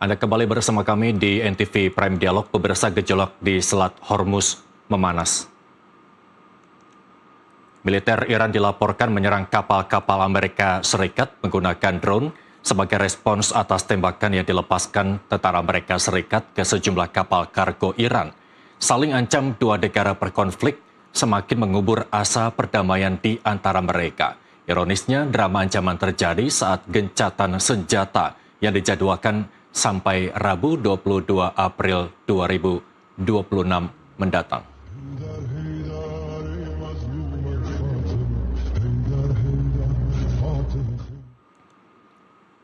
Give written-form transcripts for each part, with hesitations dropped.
Anda kembali bersama kami di NTV Prime Dialog. Pemirsa, gejolak di Selat Hormuz memanas. Militer Iran dilaporkan menyerang kapal-kapal Amerika Serikat menggunakan drone sebagai respons atas tembakan yang dilepaskan tentara Amerika Serikat ke sejumlah kapal kargo Iran. Saling ancam dua negara berkonflik semakin mengubur asa perdamaian di antara mereka. Ironisnya, drama ancaman terjadi saat gencatan senjata yang dijadwalkan sampai Rabu 22 April 2026 mendatang.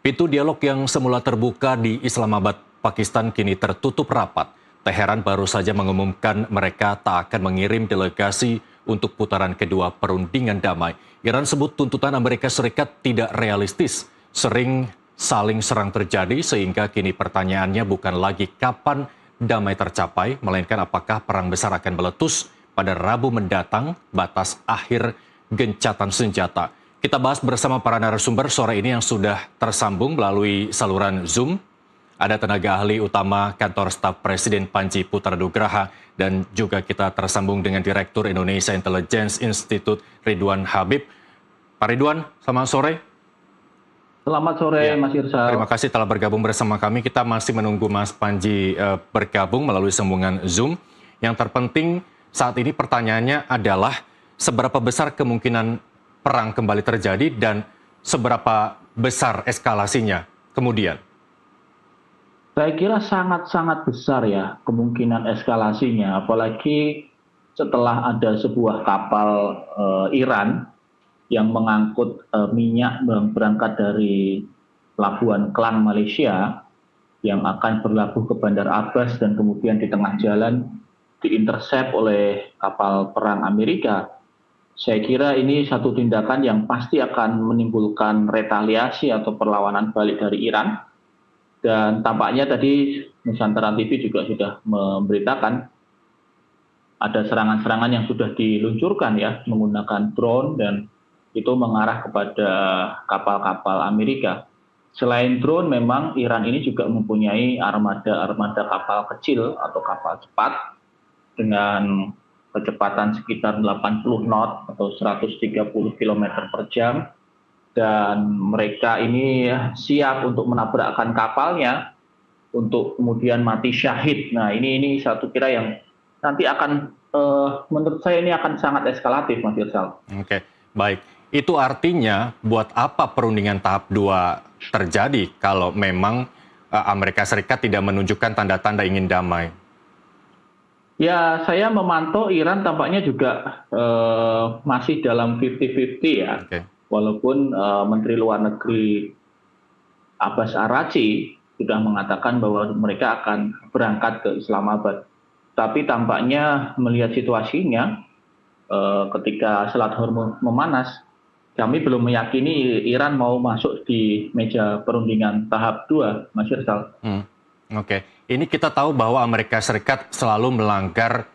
Pintu dialog yang semula terbuka di Islamabad, Pakistan kini tertutup rapat. Teheran baru saja mengumumkan mereka tak akan mengirim delegasi untuk putaran kedua perundingan damai. Iran sebut tuntutan Amerika Serikat tidak realistis, sering saling serang terjadi sehingga kini pertanyaannya bukan lagi kapan damai tercapai, melainkan apakah perang besar akan meletus pada Rabu mendatang, batas akhir gencatan senjata. Kita bahas bersama para narasumber sore ini yang sudah tersambung melalui saluran Zoom. Ada tenaga ahli utama Kantor Staf Presiden Panji Putranugraha dan juga kita tersambung dengan Direktur Indonesia Intelligence Institute Ridwan Habib. Pak Ridwan, selamat sore. Selamat sore, ya. Mas Irsal. Terima kasih telah bergabung bersama kami. Kita masih menunggu Mas Panji bergabung melalui sambungan Zoom. Yang terpenting saat ini pertanyaannya adalah seberapa besar kemungkinan perang kembali terjadi dan seberapa besar eskalasinya kemudian? Saya kira sangat-sangat besar ya kemungkinan eskalasinya, apalagi setelah ada sebuah kapal Iran yang mengangkut minyak berangkat dari pelabuhan Klang, Malaysia, yang akan berlabuh ke Bandar Abbas dan kemudian di tengah jalan diintersep oleh kapal perang Amerika. Saya kira ini satu tindakan yang pasti akan menimbulkan retaliasi atau perlawanan balik dari Iran. Dan tampaknya tadi Nusantara TV juga sudah memberitakan ada serangan-serangan yang sudah diluncurkan ya menggunakan drone dan itu mengarah kepada kapal-kapal Amerika. Selain drone, memang Iran ini juga mempunyai armada kapal kecil atau kapal cepat dengan kecepatan sekitar 80 knot atau 130 km per jam. Dan mereka ini siap untuk menabrakkan kapalnya untuk kemudian mati syahid. Nah ini satu kira yang nanti akan, menurut saya ini akan sangat eskalatif, Mas Irsal. Oke, baik. Itu artinya buat apa perundingan tahap 2 terjadi kalau memang Amerika Serikat tidak menunjukkan tanda-tanda ingin damai? Ya, saya memantau Iran tampaknya juga masih dalam 50-50 ya. Okay. Walaupun Menteri Luar Negeri Abbas Araghchi sudah mengatakan bahwa mereka akan berangkat ke Islamabad. Tapi tampaknya melihat situasinya ketika Selat Hormuz memanas, kami belum meyakini Iran mau masuk di meja perundingan tahap 2, Mas Irsal. Oke, ini kita tahu bahwa Amerika Serikat selalu melanggar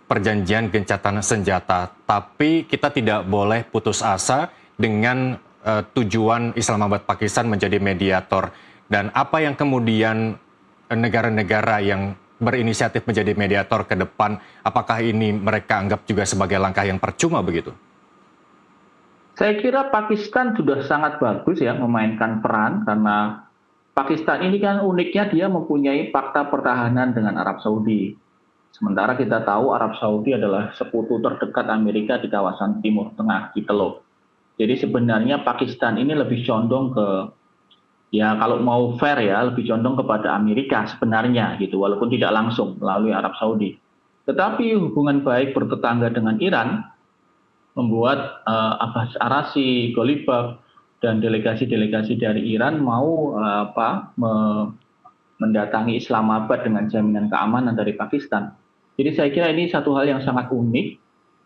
perjanjian gencatan senjata, tapi kita tidak boleh putus asa dengan tujuan Islamabad Pakistan menjadi mediator. Dan apa yang kemudian negara-negara yang berinisiatif menjadi mediator ke depan, apakah ini mereka anggap juga sebagai langkah yang percuma begitu? Saya kira Pakistan sudah sangat bagus ya memainkan peran, karena Pakistan ini kan uniknya dia mempunyai fakta pertahanan dengan Arab Saudi. Sementara kita tahu Arab Saudi adalah sekutu terdekat Amerika di kawasan Timur Tengah, di Teluk. Jadi sebenarnya Pakistan ini lebih condong ke, ya kalau mau fair ya, lebih condong kepada Amerika sebenarnya gitu, walaupun tidak langsung melalui Arab Saudi. Tetapi hubungan baik bertetangga dengan Iran membuat Abbas Araghchi, Golibaf, dan delegasi-delegasi dari Iran mau mendatangi Islamabad dengan jaminan keamanan dari Pakistan. Jadi saya kira ini satu hal yang sangat unik,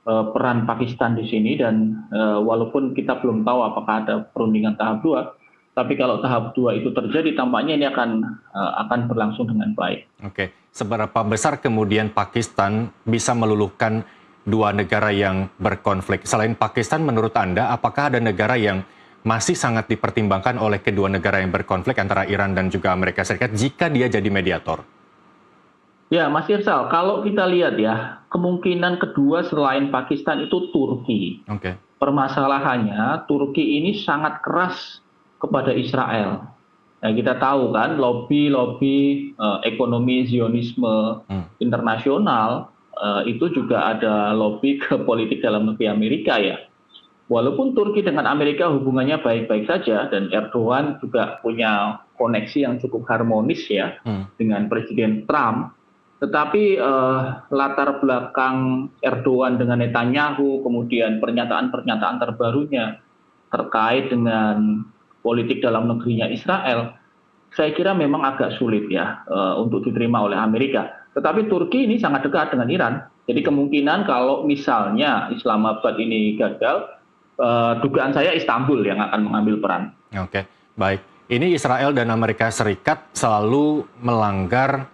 peran Pakistan di sini, dan walaupun kita belum tahu apakah ada perundingan tahap 2, tapi kalau tahap 2 itu terjadi tampaknya ini akan berlangsung dengan baik. Oke, seberapa besar kemudian Pakistan bisa meluluhkan dua negara yang berkonflik? Selain Pakistan, menurut Anda apakah ada negara yang masih sangat dipertimbangkan oleh kedua negara yang berkonflik antara Iran dan juga Amerika Serikat jika dia jadi mediator? Ya, Mas Irsal, kalau kita lihat ya, kemungkinan kedua selain Pakistan itu Turki. Oke. Permasalahannya, Turki ini sangat keras kepada Israel. Nah, kita tahu kan, lobby-lobby ekonomi Zionisme internasional itu juga ada lobby ke politik dalam negeri Amerika ya. Walaupun Turki dengan Amerika hubungannya baik-baik saja dan Erdogan juga punya koneksi yang cukup harmonis ya dengan Presiden Trump, tetapi latar belakang Erdogan dengan Netanyahu, kemudian pernyataan-pernyataan terbarunya terkait dengan politik dalam negerinya Israel, saya kira memang agak sulit ya untuk diterima oleh Amerika. Tetapi Turki ini sangat dekat dengan Iran. Jadi kemungkinan kalau misalnya Islamabad ini gagal, dugaan saya Istanbul yang akan mengambil peran. Oke, baik. Ini Israel dan Amerika Serikat selalu melanggar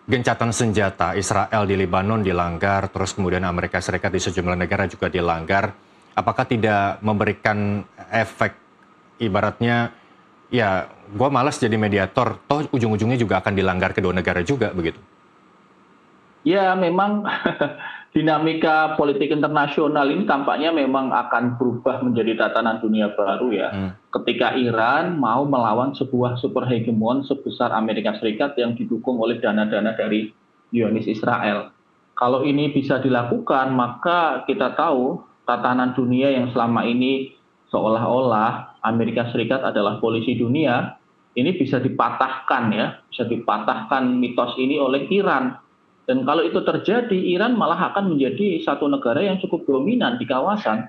gencatan senjata. Israel di Lebanon dilanggar, terus kemudian Amerika Serikat di sejumlah negara juga dilanggar. Apakah tidak memberikan efek ibaratnya, ya gue malas jadi mediator, toh ujung-ujungnya juga akan dilanggar kedua negara juga begitu? Ya memang dinamika politik internasional ini tampaknya memang akan berubah menjadi tatanan dunia baru ya. Ketika Iran mau melawan sebuah superhegemon sebesar Amerika Serikat yang didukung oleh dana-dana dari Zionis Israel. Kalau ini bisa dilakukan, maka kita tahu tatanan dunia yang selama ini seolah-olah Amerika Serikat adalah polisi dunia, ini bisa dipatahkan ya, bisa dipatahkan mitos ini oleh Iran. Dan kalau itu terjadi, Iran malah akan menjadi satu negara yang cukup dominan di kawasan.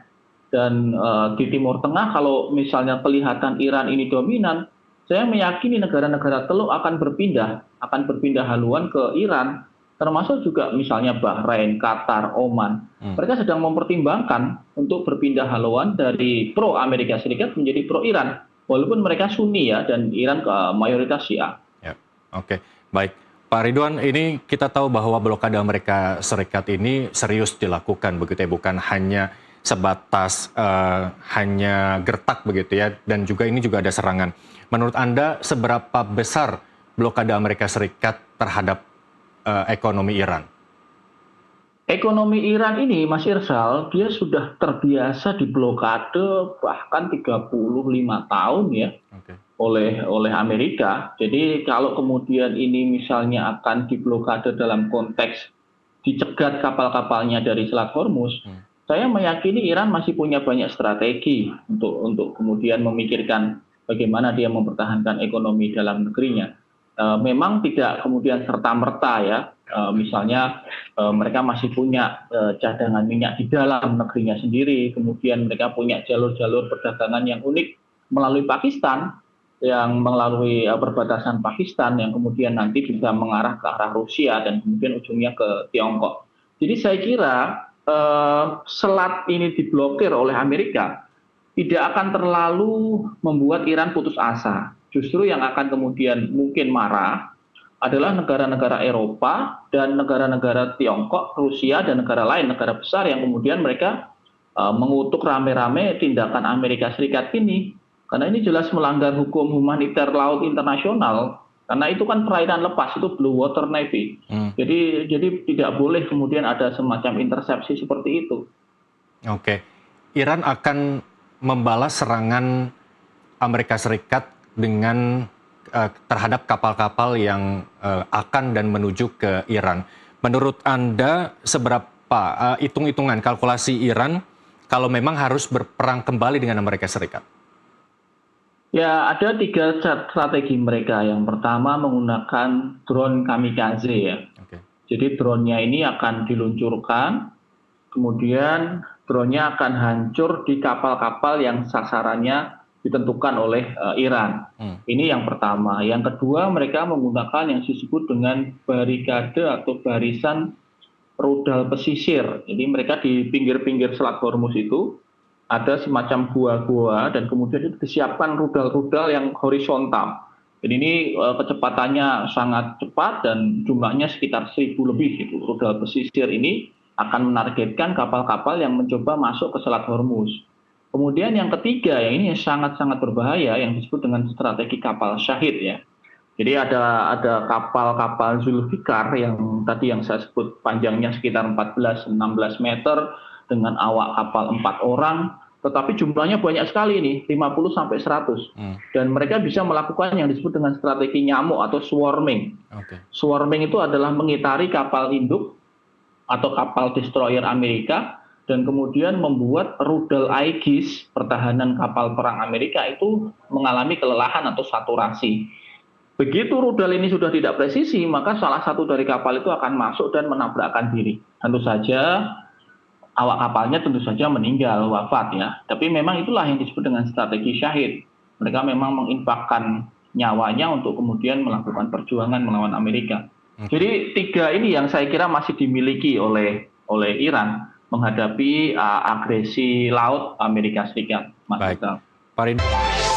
Dan di Timur Tengah kalau misalnya kelihatan Iran ini dominan, saya meyakini negara-negara Teluk akan berpindah haluan ke Iran. Termasuk juga misalnya Bahrain, Qatar, Oman. Mereka sedang mempertimbangkan untuk berpindah haluan dari pro Amerika Serikat menjadi pro Iran. Walaupun mereka Sunni ya, dan Iran mayoritas Syiah. Ya, oke, baik. Pak Ridwan, ini kita tahu bahwa blokade Amerika Serikat ini serius dilakukan begitu ya, bukan hanya sebatas hanya gertak begitu ya, dan juga ini juga ada serangan. Menurut Anda seberapa besar blokade Amerika Serikat terhadap ekonomi Iran? Ekonomi Iran ini, Mas Irsal, dia sudah terbiasa diblokade bahkan 35 tahun ya. Oleh Amerika. Jadi kalau kemudian ini misalnya akan diblokade dalam konteks dicegat kapal-kapalnya dari Selat Hormuz, saya meyakini Iran masih punya banyak strategi untuk kemudian memikirkan bagaimana dia mempertahankan ekonomi dalam negerinya. Memang tidak kemudian serta-merta ya, misalnya mereka masih punya cadangan minyak di dalam negerinya sendiri, kemudian mereka punya jalur-jalur perdagangan yang unik melalui Pakistan, yang melalui perbatasan Pakistan yang kemudian nanti bisa mengarah ke arah Rusia dan kemudian ujungnya ke Tiongkok. Jadi saya kira selat ini diblokir oleh Amerika tidak akan terlalu membuat Iran putus asa. Justru yang akan kemudian mungkin marah adalah negara-negara Eropa dan negara-negara Tiongkok, Rusia dan negara lain, negara besar yang kemudian mereka mengutuk rame-rame tindakan Amerika Serikat ini. Karena ini jelas melanggar hukum humaniter laut internasional. Karena itu kan perairan lepas, itu Blue Water Navy. Jadi tidak boleh kemudian ada semacam intersepsi seperti itu. Oke, Iran akan membalas serangan Amerika Serikat dengan terhadap kapal-kapal yang akan dan menuju ke Iran. Menurut Anda seberapa hitung-hitungan kalkulasi Iran kalau memang harus berperang kembali dengan Amerika Serikat? Ya, ada 3 strategi mereka. Yang pertama menggunakan drone kamikaze ya. Jadi drone-nya ini akan diluncurkan, kemudian drone-nya akan hancur di kapal-kapal yang sasarannya ditentukan oleh Iran. Ini yang pertama. Yang kedua, mereka menggunakan yang disebut dengan barikade atau barisan rudal pesisir. Jadi mereka di pinggir-pinggir Selat Hormuz itu ada semacam gua-gua dan kemudian itu disiapkan rudal-rudal yang horizontal. Jadi ini kecepatannya sangat cepat dan jumlahnya sekitar 1.000 lebih. Itu rudal pesisir ini akan menargetkan kapal-kapal yang mencoba masuk ke Selat Hormuz. Kemudian yang ketiga, yang ini sangat-sangat berbahaya, yang disebut dengan strategi kapal syahid ya. Jadi ada kapal-kapal Zulfikar yang tadi yang saya sebut panjangnya sekitar 14-16 meter dengan awak kapal 4 orang, tetapi jumlahnya banyak sekali nih, 50 sampai 100. Dan mereka bisa melakukan yang disebut dengan strategi nyamuk atau swarming. Swarming itu adalah mengitari kapal induk atau kapal destroyer Amerika dan kemudian membuat rudal Aegis, pertahanan kapal perang Amerika itu mengalami kelelahan atau saturasi. Begitu rudal ini sudah tidak presisi, maka salah satu dari kapal itu akan masuk dan menabrakkan diri. Tentu saja awak kapalnya tentu saja meninggal, wafat ya. Tapi memang itulah yang disebut dengan strategi syahid. Mereka memang menginfakkan nyawanya untuk kemudian melakukan perjuangan melawan Amerika. Jadi tiga ini yang saya kira masih dimiliki oleh Iran menghadapi agresi laut Amerika Serikat. Mas Baik, Pak Rin.